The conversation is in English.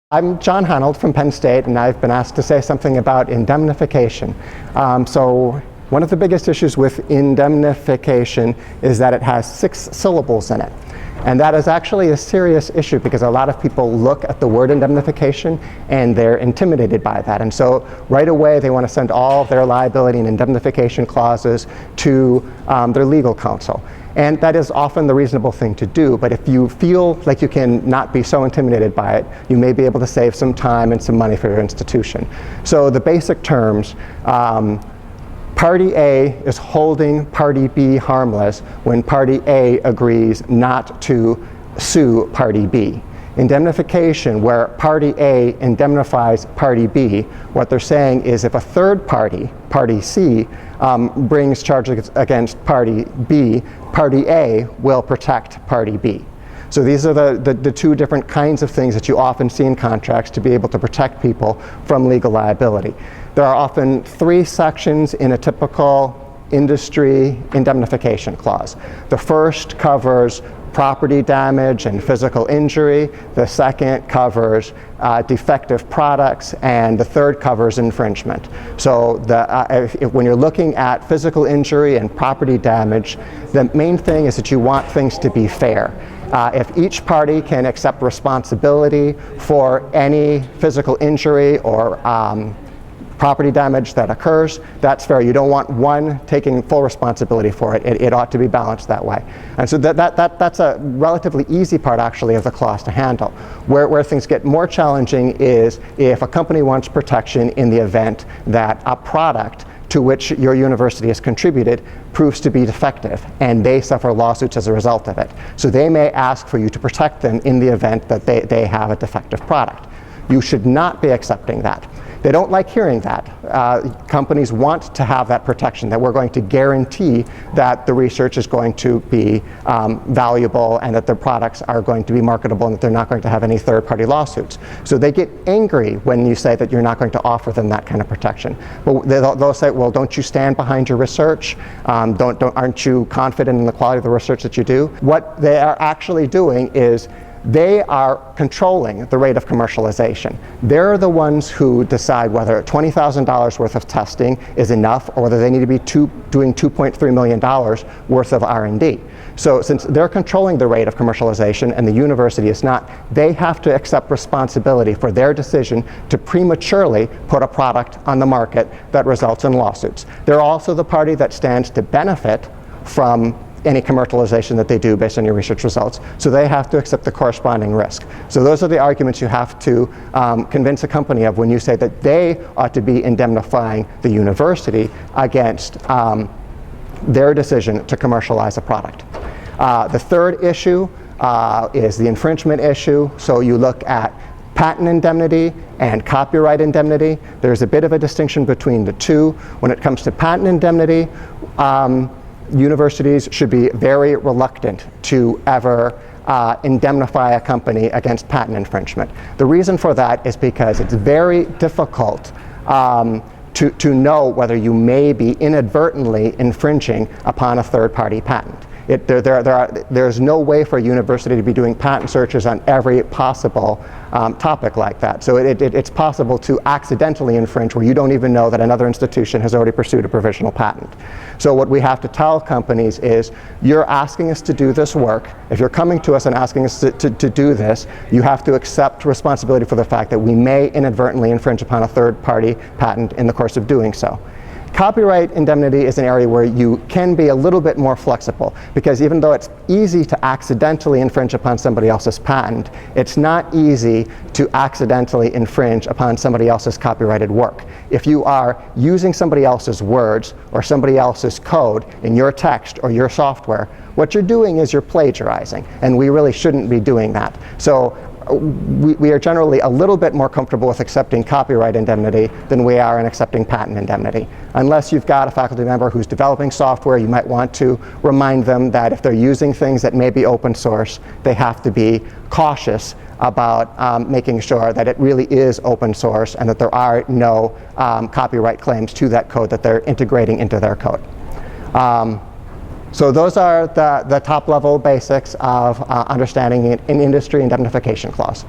I'm John Hanold from Penn State, and I've been asked to say something about indemnification. So one of the biggest issues with indemnification is that it has 6 syllables in it. And that is actually a serious issue because a lot of people look at the word indemnification and they're intimidated by that. And so right away they want to send all their liability and indemnification clauses to their legal counsel. And that is often the reasonable thing to do, but if you feel like you can not be so intimidated by it, you may be able to save some time and some money for your institution. So the basic terms, Party A is holding Party B harmless when Party A agrees not to sue Party B. Indemnification, where Party A indemnifies Party B, what they're saying is if a third party, Party C, brings charges against Party B, Party A will protect Party B. So these are the 2 different kinds of things that you often see in contracts to be able to protect people from legal liability. There are often 3 sections in a typical industry indemnification clause. The first covers property damage and physical injury. The second covers defective products, and the third covers infringement. So when you're looking at physical injury and property damage, the main thing is that you want things to be fair. If each party can accept responsibility for any physical injury or property damage that occurs, that's fair. You don't want one taking full responsibility for it. It ought to be balanced that way. And so that's a relatively easy part actually of the clause to handle. Where things get more challenging is if a company wants protection in the event that a product to which your university has contributed proves to be defective and they suffer lawsuits as a result of it. So they may ask for you to protect them in the event that they have a defective product. You should not be accepting that. They don't like hearing that. Companies want to have that protection, that we're going to guarantee that the research is going to be valuable and that their products are going to be marketable and that they're not going to have any third-party lawsuits. So they get angry when you say that you're not going to offer them that kind of protection. But they'll say, well, don't you stand behind your research? Aren't you confident in the quality of the research that you do? What they are actually doing is they are controlling the rate of commercialization. They're the ones who decide whether $20,000 worth of testing is enough or whether they need to be doing $2.3 million worth of R&D. So since they're controlling the rate of commercialization and the university is not, they have to accept responsibility for their decision to prematurely put a product on the market that results in lawsuits. They're also the party that stands to benefit from any commercialization that they do based on your research results. So they have to accept the corresponding risk. So those are the arguments you have to convince a company of when you say that they ought to be indemnifying the university against their decision to commercialize a product. The third issue is the infringement issue. So you look at patent indemnity and copyright indemnity. There's a bit of a distinction between the two. When it comes to patent indemnity, universities should be very reluctant to ever indemnify a company against patent infringement. The reason for that is because it's very difficult to know whether you may be inadvertently infringing upon a third-party patent. There's no way for a university to be doing patent searches on every possible topic like that. So it's possible to accidentally infringe where you don't even know that another institution has already pursued a provisional patent. So what we have to tell companies is, you're asking us to do this work. If you're coming to us and asking us to do this, you have to accept responsibility for the fact that we may inadvertently infringe upon a third-party patent in the course of doing so. Copyright indemnity is an area where you can be a little bit more flexible, because even though it's easy to accidentally infringe upon somebody else's patent, it's not easy to accidentally infringe upon somebody else's copyrighted work. If you are using somebody else's words or somebody else's code in your text or your software, what you're doing is you're plagiarizing, and we really shouldn't be doing that. So we are generally a little bit more comfortable with accepting copyright indemnity than we are in accepting patent indemnity. Unless you've got a faculty member who's developing software, you might want to remind them that if they're using things that may be open source, they have to be cautious about making sure that it really is open source and that there are no copyright claims to that code that they're integrating into their code. So those are the top level basics of understanding an industry indemnification clause.